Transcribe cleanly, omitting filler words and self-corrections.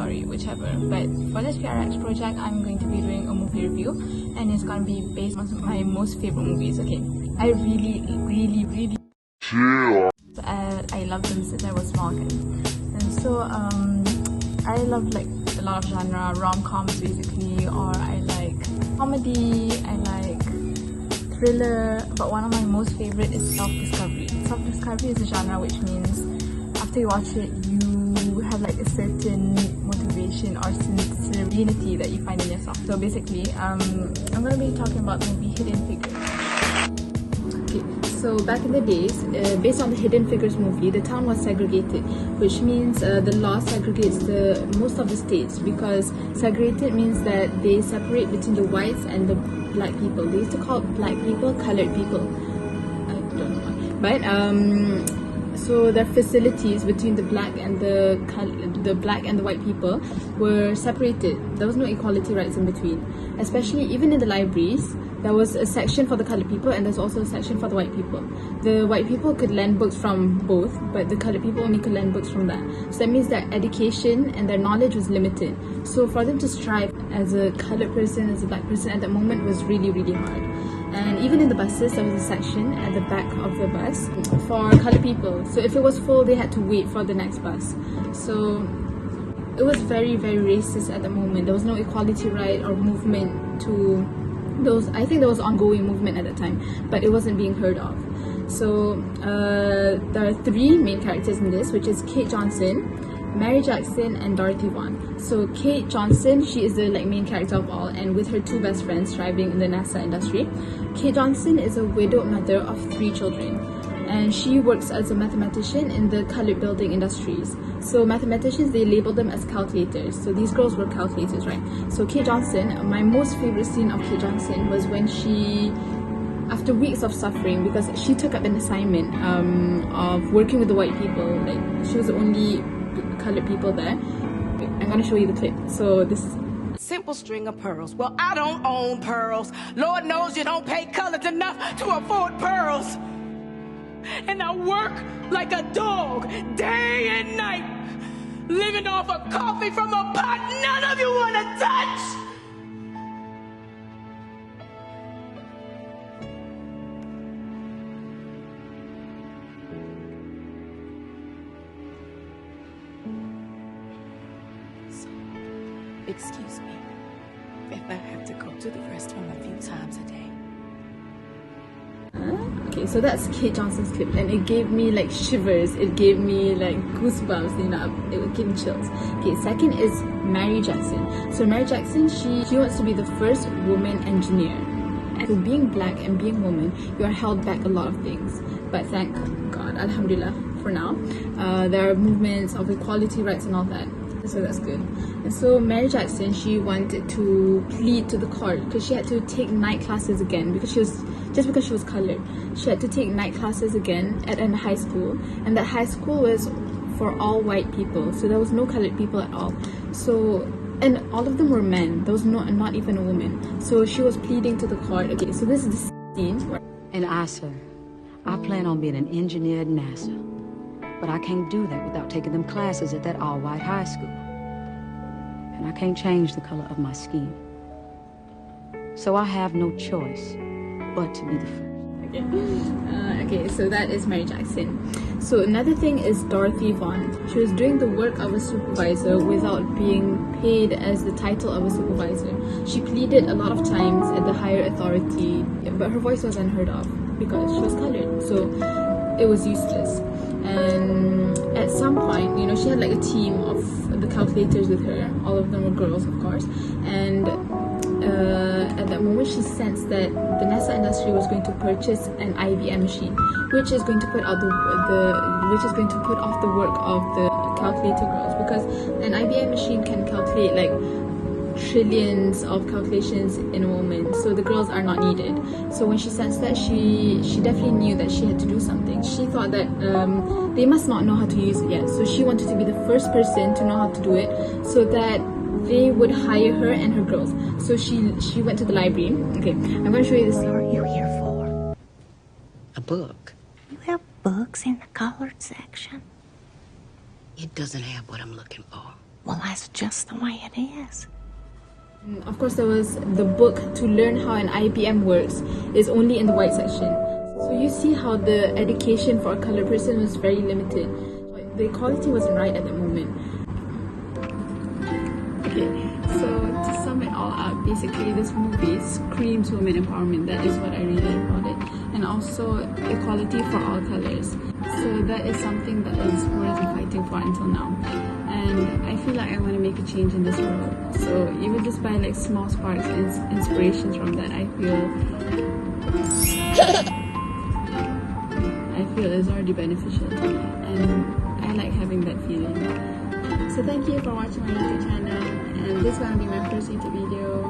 story, whichever. But for this PRX project, I'm going to be doing a movie review, and it's going to be based on my most favorite movies. Okay, I really I love them since I was small, guys. And so I love like a lot of genre, rom-coms basically, or I like comedy, I like thriller, but one of my most favorite is self-discovery. Self-discovery is a genre which means after you watch it, you have like a certain motivation or serenity that you find in yourself. So basically, I'm going to be talking about the movie Hidden Figures. Okay, so back in the days, based on the Hidden Figures movie, the town was segregated, which means the law segregates most of the states, because segregated means that they separate between the whites and the black people. They used to call black people colored people. I don't know why. But so their facilities between the black and the white people were separated. There was no equality rights in between. Especially even in the libraries, there was a section for the colored people and there's also a section for the white people. The white people could lend books from both, but the colored people only could lend books from that. So that means their education and their knowledge was limited. So for them to strive as a colored person, as a black person at that moment was really hard. And even in the buses, there was a section at the back of the bus for colored people. So if it was full, they had to wait for the next bus. So it was very racist at the moment. There was no equality right or movement to those. I think there was ongoing movement at that time, but it wasn't being heard of. So there are three main characters in this, which is Kate Johnson, Mary Jackson, and Dorothy Vaughan. So Kate Johnson, she is the main character of all, and with her two best friends thriving in the NASA industry. Kate Johnson is a widowed mother of 3 children, and she works as a mathematician in the colored building industries. So mathematicians, they label them as calculators. So these girls were calculators, right? So Kate Johnson, my most favorite scene of Kate Johnson was when she, after weeks of suffering, because she took up an assignment of working with the white people. Like, she was the only colored people there. I'm gonna show you the clip. So this is simple string of pearls. Well, I don't own pearls. Lord knows you don't pay colored enough to afford pearls. And I work like a dog day and night, living off of coffee from a pot none of you want to touch. So, excuse me if I have to go to the restroom a few times a day. okay, so that's Kate Johnson's clip, and it gave me like shivers, it gave me like goosebumps, you know, it would give me chills. Okay, second is Mary Jackson. So Mary Jackson, she wants to be the first woman engineer. And so being black and being woman, you are held back a lot of things, but thank God, alhamdulillah, for now there are movements of equality rights and all that. So that's good. And so Mary Jackson, she wanted to plead to the court because she had to take night classes again because she was colored. She had to take night classes again at a high school, and that high school was for all white people. So there was no colored people at all. So, and all of them were men. There was not even a woman. So she was pleading to the court. Okay, so this is the scene. And I, sir, I plan on being an engineer at NASA. But I can't do that without taking them classes at that all-white high school. And I can't change the color of my skin. So I have no choice but to be the first. Okay, so that is Mary Jackson. So another thing is Dorothy Vaughan. She was doing the work of a supervisor without being paid as the title of a supervisor. She pleaded a lot of times at the higher authority, but her voice was unheard of because she was colored. So it was useless. And at some point, you know, she had like a team of the calculators with her. All of them were girls, of course. And at that moment, she sensed that the NASA industry was going to purchase an IBM machine, which is going to put out off the work of the calculator girls, because an IBM machine can calculate like trillions of calculations in a moment, so the girls are not needed. So when she sensed that, she definitely knew that she had to do something. She thought that they must not know how to use it yet, so she wanted to be the first person to know how to do it, so that they would hire her and her girls. So she went to the library. Okay, I'm going to show you this. What are you here for? A book. You have books in the colored section? It doesn't have what I'm looking for. Well, that's just the way it is. Of course, there was the book to learn how an IPM works is only in the white section. So you see how the education for a colored person was very limited. The equality wasn't right at that moment. Okay, so to sum it all up, basically this movie screams women empowerment. That is what I really like about it. And also equality for all colors. So that is something that is worth fighting for until now. And I feel like I want to make a change in this world. So even just by like small sparks and inspirations from that, I feel is already beneficial to me. And I like having that feeling. So thank you for watching my YouTube channel. And this is going to be my first YouTube video.